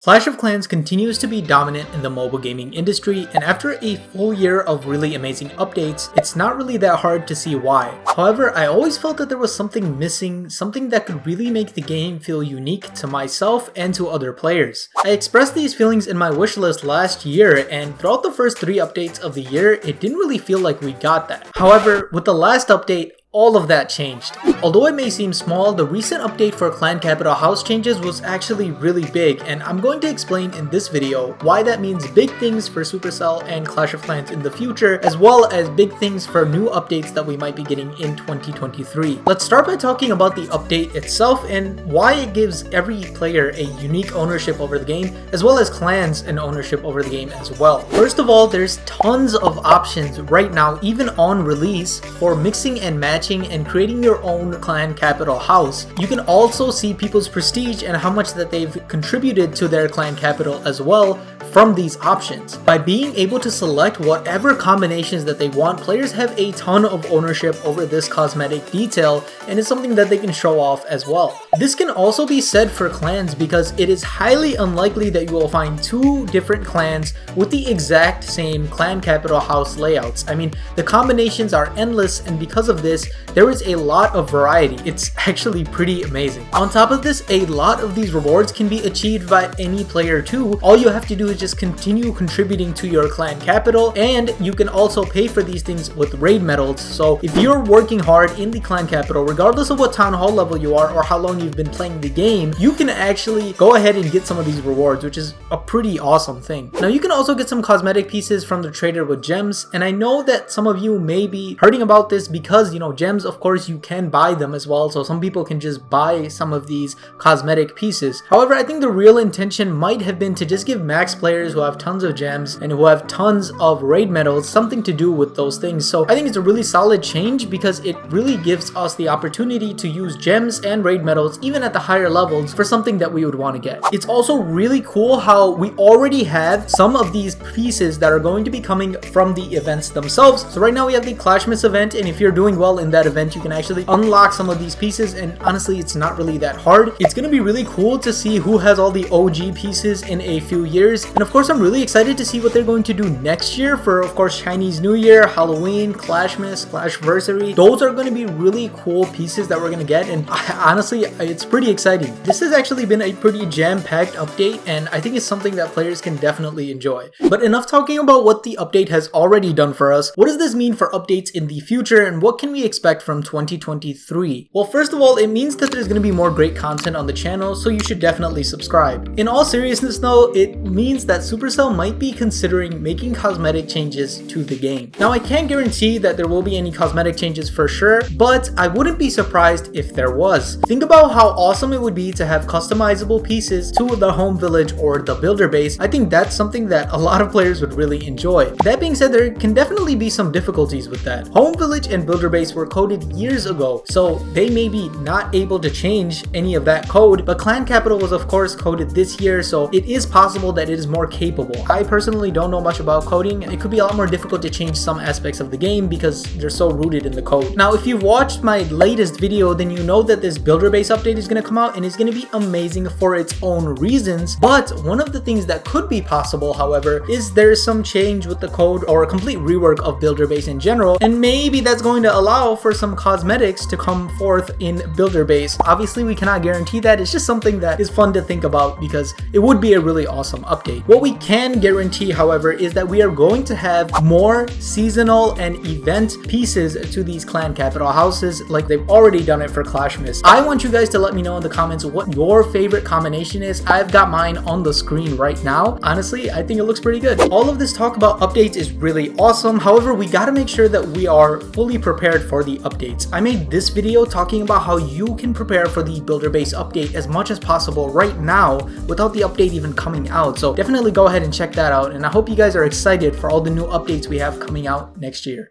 Clash of Clans continues to be dominant in the mobile gaming industry, and after a full year of really amazing updates, it's not really that hard to see why. However, I always felt that there was something missing, something that could really make the game feel unique to myself and to other players. I expressed these feelings in my wishlist last year, and throughout the first 3 updates of the year, it didn't really feel like we got that. However, with the last update, all of that changed. Although it may seem small, the recent update for Clan Capital House changes was actually really big, and I'm going to explain in this video why that means big things for Supercell and Clash of Clans in the future, as well as big things for new updates that we might be getting in 2023. Let's start by talking about the update itself and why it gives every player a unique ownership over the game, as well as clans an ownership over the game as well. First of all, there's tons of options right now, even on release, for mixing and matching and creating your own clan capital house. You can also see people's prestige and how much that they've contributed to their clan capital as well from these options. By being able to select whatever combinations that they want, players have a ton of ownership over this cosmetic detail, and it's something that they can show off as well. This can also be said for clans because it is highly unlikely that you will find 2 different clans with the exact same clan capital house layouts. I mean, the combinations are endless, and because of this, there is a lot of variety. It's actually pretty amazing. On top of this, a lot of these rewards can be achieved by any player too. All you have to do is just continue contributing to your clan capital, and you can also pay for these things with raid medals. So if you're working hard in the clan capital, regardless of what town hall level you are or how long you've been playing the game, you can actually go ahead and get some of these rewards, which is a pretty awesome thing. Now you can also get some cosmetic pieces from the trader with gems, and I know that some of you may be hurting about this because, you know, gems, of course, you can buy them as well, so some people can just buy some of these cosmetic pieces. However, I think the real intention might have been to just give max players who have tons of gems and who have tons of raid medals something to do with those things. So I think it's a really solid change because it really gives us the opportunity to use gems and raid medals even at the higher levels for something that we would want to get. It's also really cool how we already have some of these pieces that are going to be coming from the events themselves. So right now we have the Clashmas event, and if you're doing well in that event, you can actually unlock some of these pieces, and honestly, it's not really that hard. It's going to be really cool to see who has all the OG pieces in a few years. And of course, I'm really excited to see what they're going to do next year for, of course, Chinese New Year, Halloween, Clashmas, Clashversary. Those are going to be really cool pieces that we're going to get, and honestly, it's pretty exciting. This has actually been a pretty jam-packed update, and I think it's something that players can definitely enjoy. But enough talking about what the update has already done for us. What does this mean for updates in the future, and what can we expect from 2023? Well, first of all, it means that there's going to be more great content on the channel, so you should definitely subscribe. In all seriousness though, it means that Supercell might be considering making cosmetic changes to the game. Now, I can't guarantee that there will be any cosmetic changes for sure, but I wouldn't be surprised if there was. Think about how awesome it would be to have customizable pieces to the home village or the builder base. I think that's something that a lot of players would really enjoy. That being said, there can definitely be some difficulties with that. Home village and builder base were coded years ago, so they may be not able to change any of that code, but clan capital was of course coded this year, so it is possible that it is more capable. I personally don't know much about coding, and it could be a lot more difficult to change some aspects of the game because they're so rooted in the code. Now, if you've watched my latest video, then you know that this builder base update is going to come out, and it's going to be amazing for its own reasons. But one of the things that could be possible, however, is there's some change with the code or a complete rework of builder base in general, and maybe that's going to allow for some cosmetics to come forth in builder base. Obviously, we cannot guarantee that. It's just something that is fun to think about because it would be a really awesome update. What we can guarantee, however, is that we are going to have more seasonal and event pieces to these clan capital houses like they've already done it for Clashmas. I want you guys to let me know in the comments what your favorite combination is. I've got mine on the screen right now. Honestly, I think it looks pretty good. All of this talk about updates is really awesome. However, we got to make sure that we are fully prepared for the updates. I made this video talking about how you can prepare for the builder base update as much as possible right now without the update even coming out. So definitely go ahead and check that out, and I hope you guys are excited for all the new updates we have coming out next year.